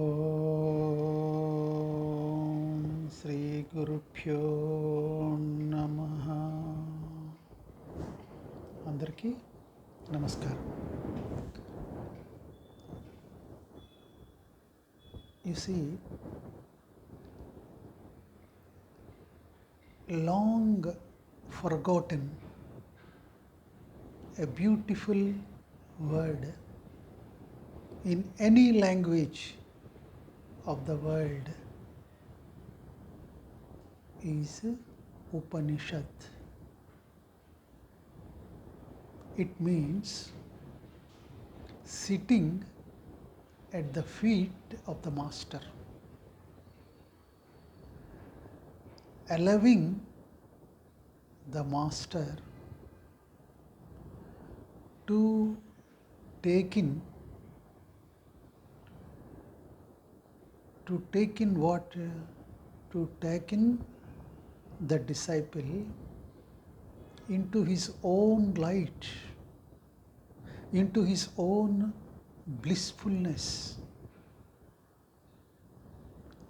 ఓం శ్రీ గురుభ్యో నమః. అందరికీ నమస్కారం. You see, long forgotten, a beautiful word in any language of the world is Upanishad. It means sitting at the feet of the master, allowing the master to take in the disciple into his own light, into his own blissfulness,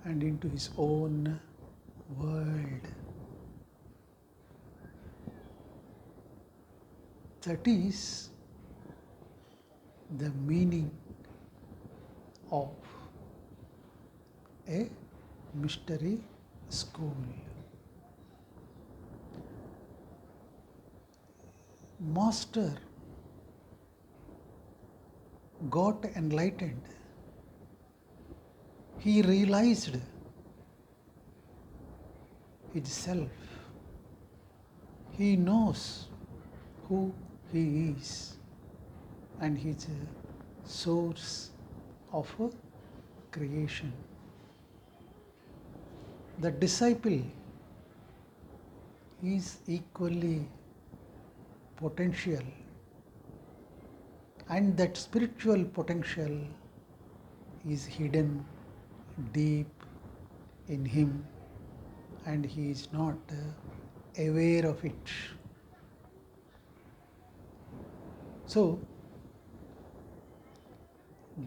and into his own world. That is the meaning of a mystery school. Master got enlightened. He realized himself. He knows who he is and his source of creation. The disciple is equally potential, and that spiritual potential is hidden deep in him, and he is not aware of it. So,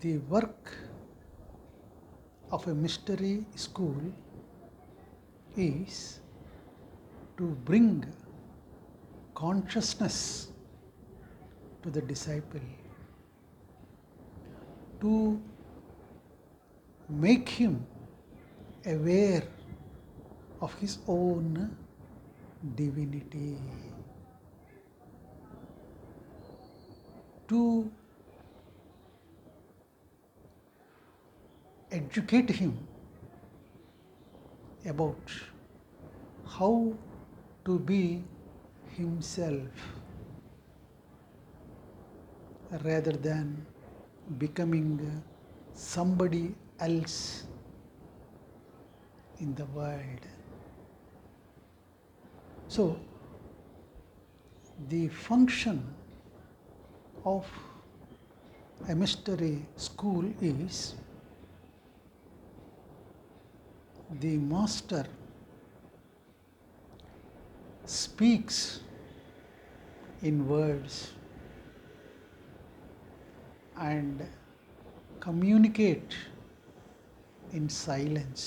the work of a mystery school is to bring consciousness to the disciple, to make him aware of his own divinity, to educate him about how to be himself rather than becoming somebody else in the world. So, the function of a mystery school is the master speaks in words and communicate in silence.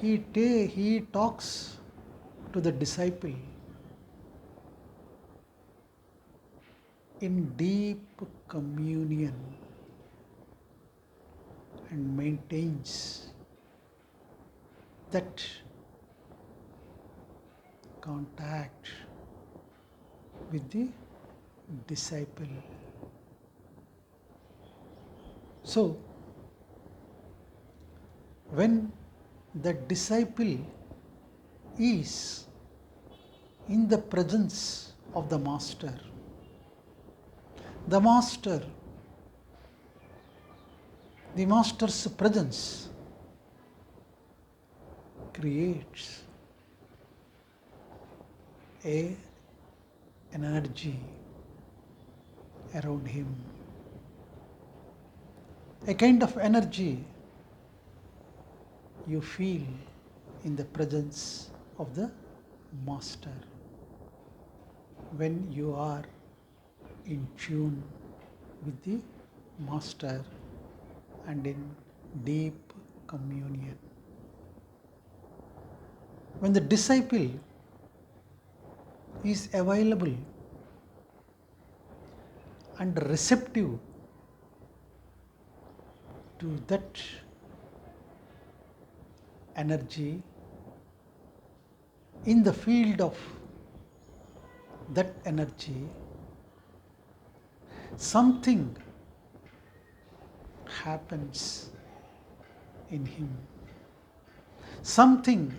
He talks to the disciple in deep communion and maintains that contact with the disciple. So, when the disciple is in the presence of the master, the master's presence creates an energy around him, a kind of energy you feel in the presence of the master when you are in tune with the master and in deep communion. When the disciple is available and receptive to that energy, in the field of that energy, something happens in him. Something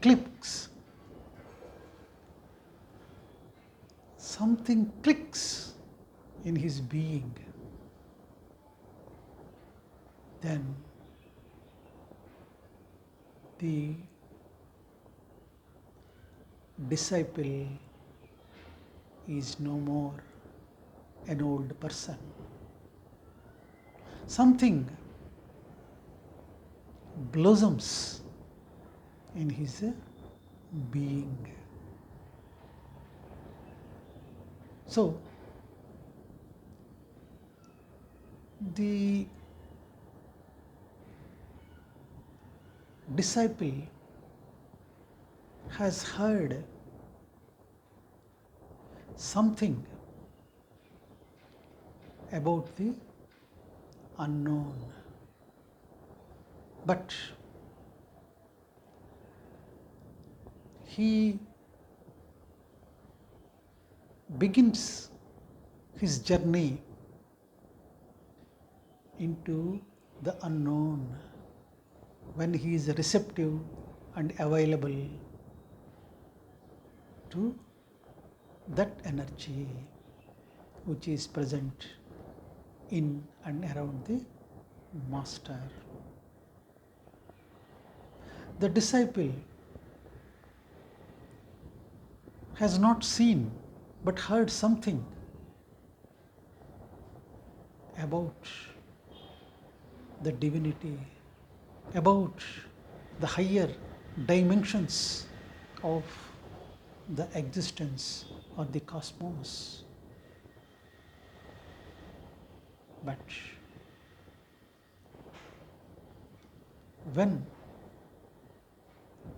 clicks. Something clicks in his being. Then the disciple is no more an old person. Something blossoms in his being. So, the disciple has heard something about the unknown, but he begins his journey into the unknown when he is receptive and available to that energy which is present in and around the master. The disciple has not seen but heard something about the divinity, about the higher dimensions of the existence or the cosmos. But when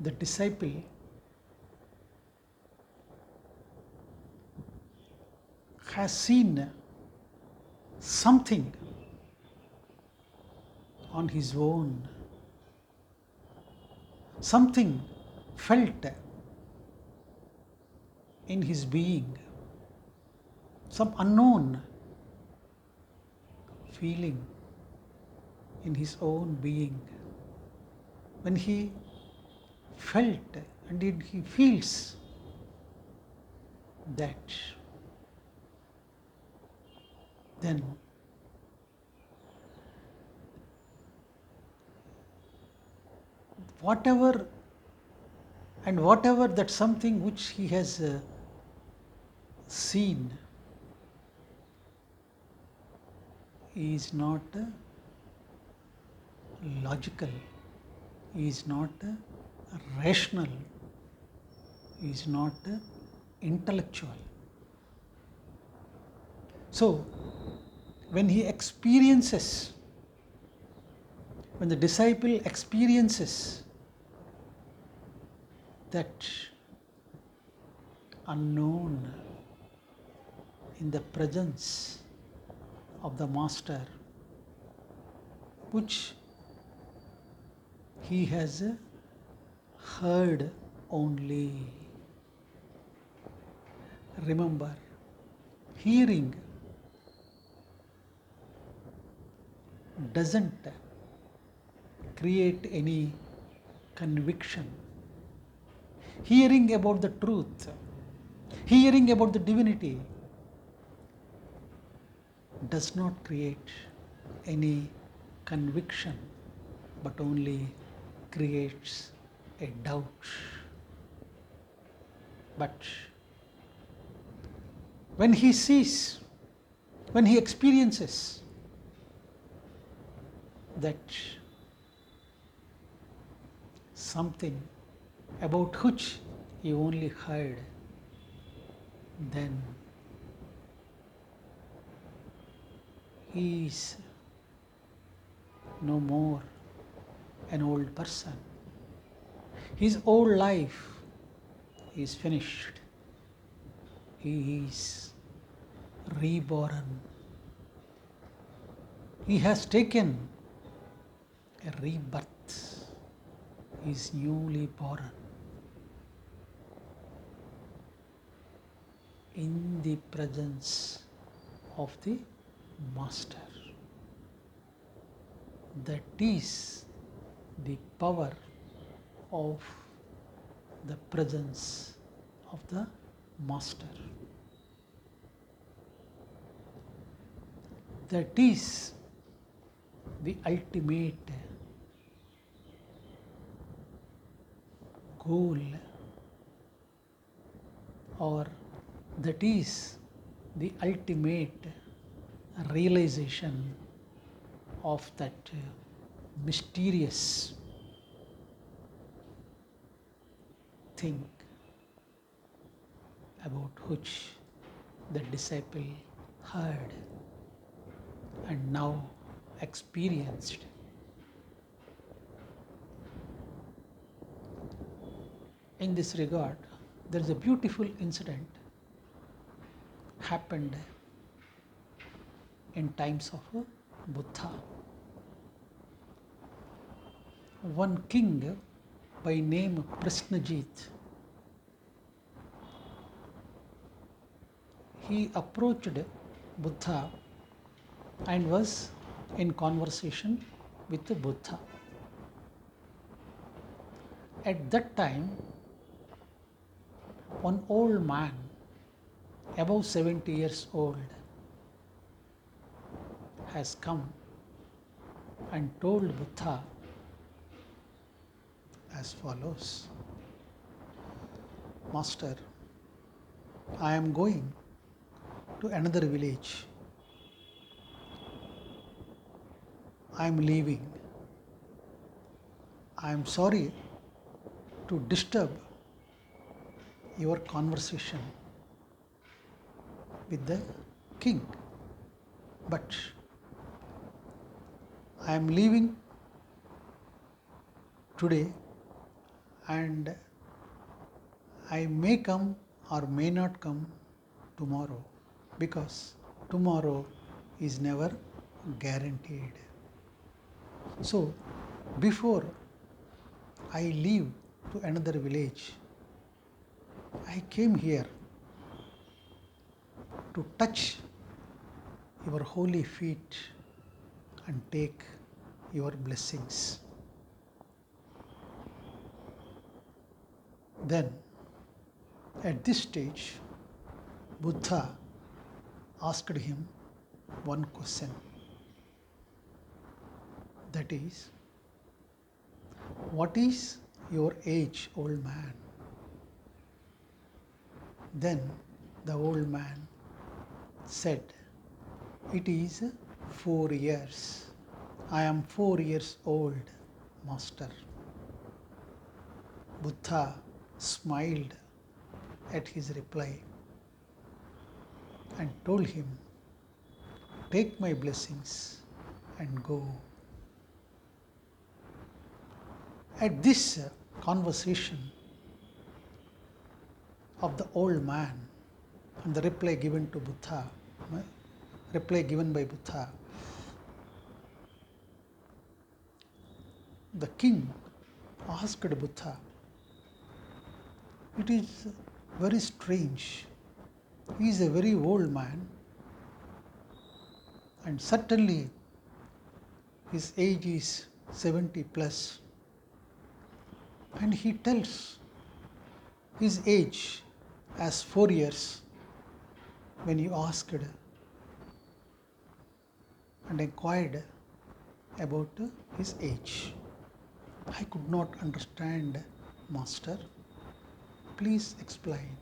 the disciple has seen something on his own, something felt in his being, some unknown feeling in his own being, when he felt and he feels that, then whatever that something which he has seen is not logical, is not rational, is not intellectual. So, when the disciple experiences that unknown in the presence of the master, which he has heard only. Remember, hearing doesn't create any conviction. Hearing about the truth, hearing about the divinity does not create any conviction, but only creates a doubt. But when he sees, when he experiences that something about which he only heard, then He is no more an old person. His old life is finished. He is reborn. He has taken a rebirth. He is newly born in the presence of the Master. That is the power of the presence of the Master. That is the ultimate goal, or that is the ultimate realization of that mysterious thing about which the disciple heard and now experienced. In this regard, there is a beautiful incident happened in times of Buddha. One king by name Prishnajit, he approached Buddha and was in conversation with the Buddha. At that time, one old man, above 70 years old, has come and told Buddha as follows: Master, I am going to another village. I am leaving. I am sorry to disturb your conversation with the king, but I am leaving today and I may come or may not come tomorrow, because tomorrow is never guaranteed. So, before I leave to another village, I came here to touch your holy feet and take your blessings. Then, at this stage, Buddha asked him one question, that is, what is your age, old man? Then the old man said, it is 4 years. I am 4 years old, Master. Buddha smiled at his reply and told him, take my blessings and go. At this conversation of the old man and the reply given by Buddha, the king asked Buddha, it is very strange. He is a very old man and certainly his age is 70 plus, and he tells his age as 4 years when you asked and inquired about his age. I could not understand, Master. Please explain.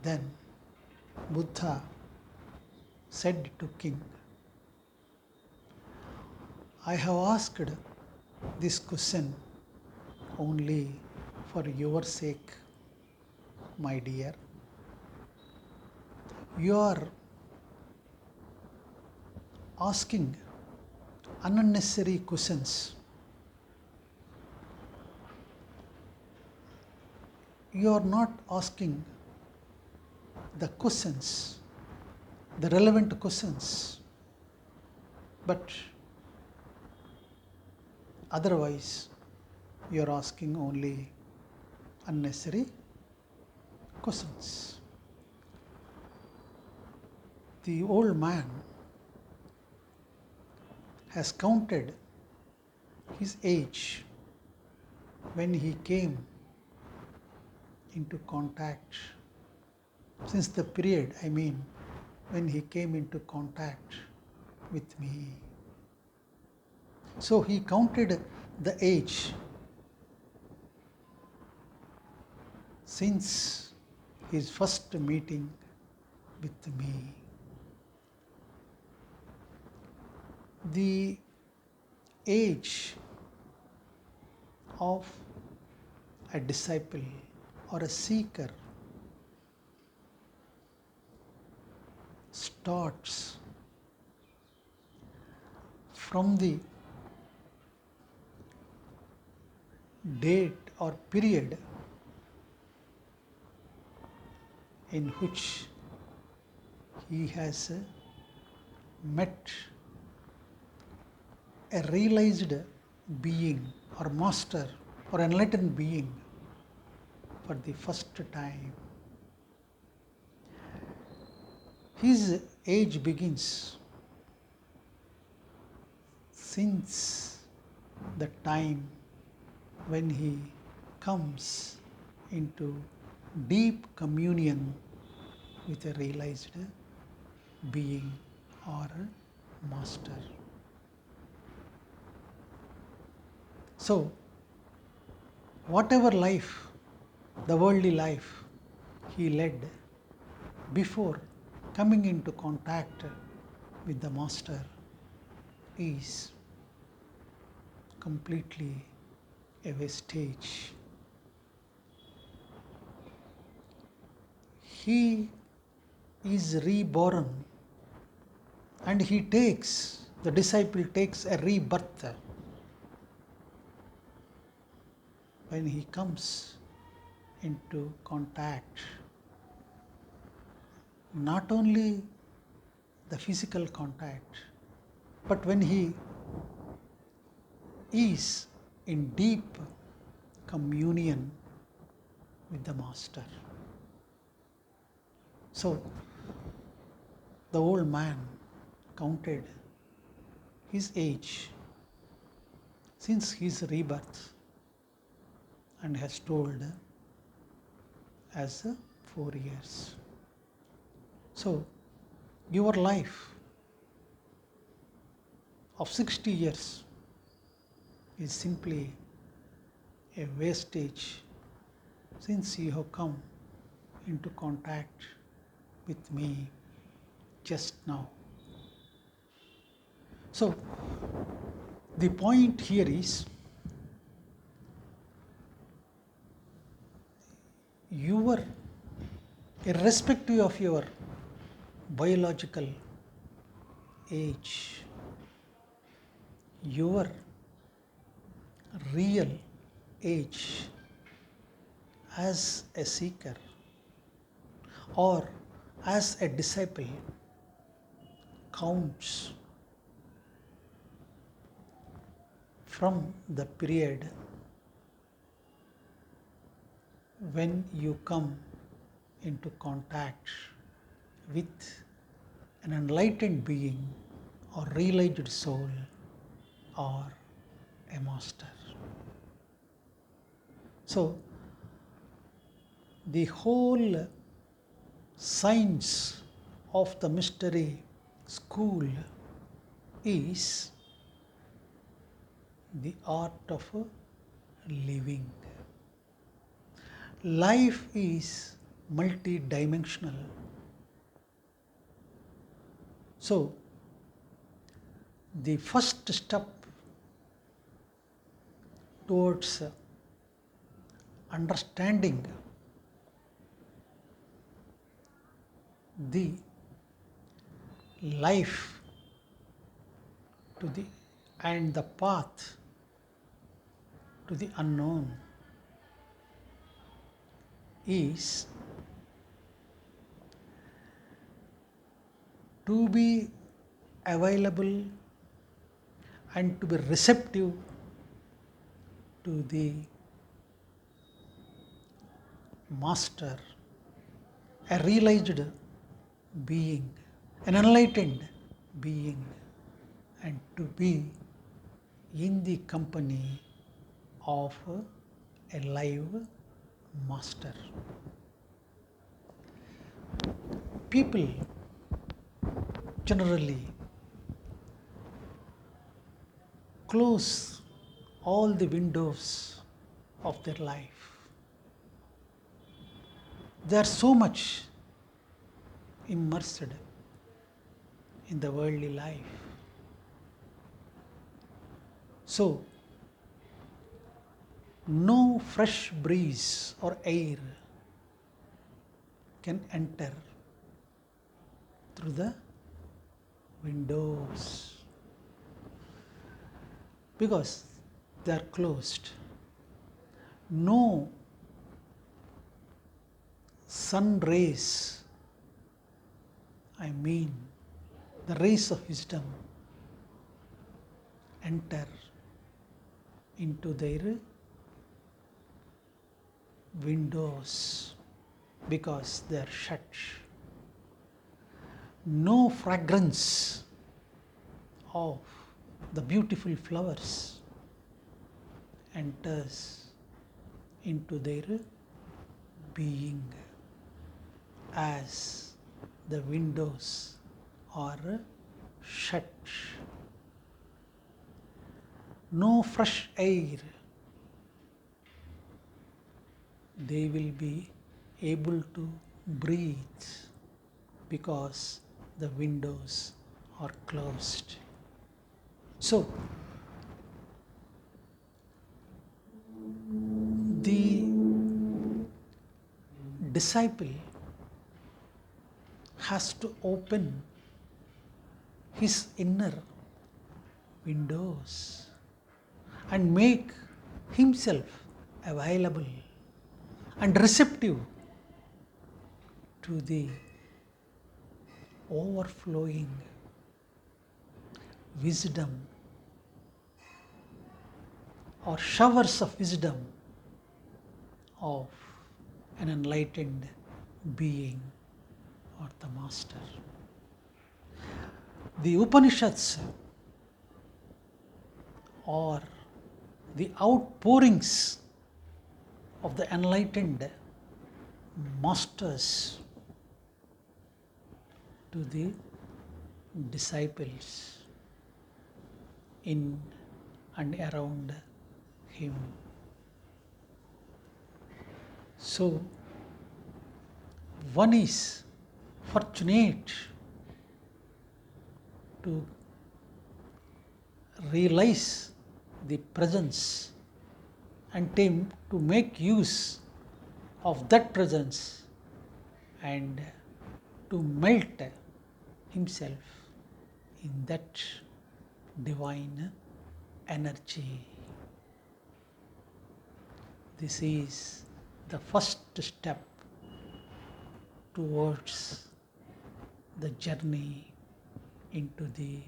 Then Buddha said to king, I have asked this question only for your sake, my dear. You are asking unnecessary questions. You are not asking the questions, the relevant questions, but otherwise you are asking only unnecessary questions. The old man has counted his age when he came into contact, since the period, when he came into contact with me. So he counted the age since his first meeting with me. The age of a disciple or a seeker starts from the date or period in which he has met a realized being or master or enlightened being for the first time. His age begins since the time when he comes into deep communion with a realized being or master. So, whatever life, the worldly life he led before coming into contact with the master is completely a wastage. He is reborn and the disciple takes a rebirth when he comes into contact, not only the physical contact, but when he is in deep communion with the master. So, the old man counted his age since his rebirth and has told as 4 years. So, your life of 60 years is simply a wastage since you have come into contact with me just now. So, the point here is irrespective of your biological age, your real age as a seeker or as a disciple counts from the period when you come into contact with an enlightened being or realized soul or a master. So, the whole science of the mystery school is the art of living. Life is multidimensional. So, the first step towards understanding the life to the and the path to the unknown is to be available and to be receptive to the master, a realized being, an enlightened being, and to be in the company of a live master. People generally close all the windows of their life. They are so much immersed in the worldly life. So, no fresh breeze or air can enter through the windows because they are closed. No sun rays, I mean the rays of wisdom, enter into their windows because they are shut. No fragrance of the beautiful flowers enters into their being as the windows are shut. No fresh air they will be able to breathe because the windows are closed. So, the disciple has to open his inner windows and make himself available and receptive to the overflowing wisdom or showers of wisdom of an enlightened being or the master. The Upanishads are the outpourings of the enlightened masters to the disciples in and around him. So, one is fortunate to realize the presence and to make use of that presence and to melt himself in that divine energy. This is the first step towards the journey into the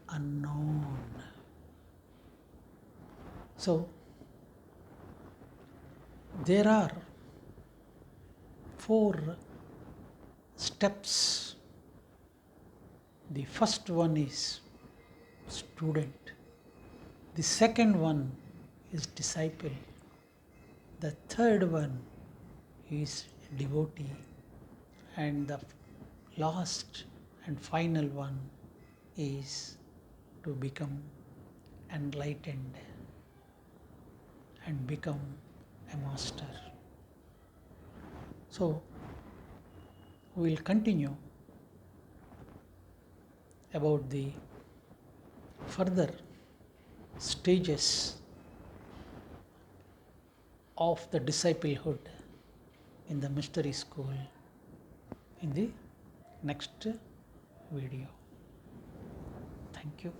unknown. So, there are 4 steps. The first one is student. The second one is disciple. The third one is devotee. And the last and final one is to become enlightened and become a master. So, we will continue about the further stages of the disciplehood in the mystery school in the next video. Thank you.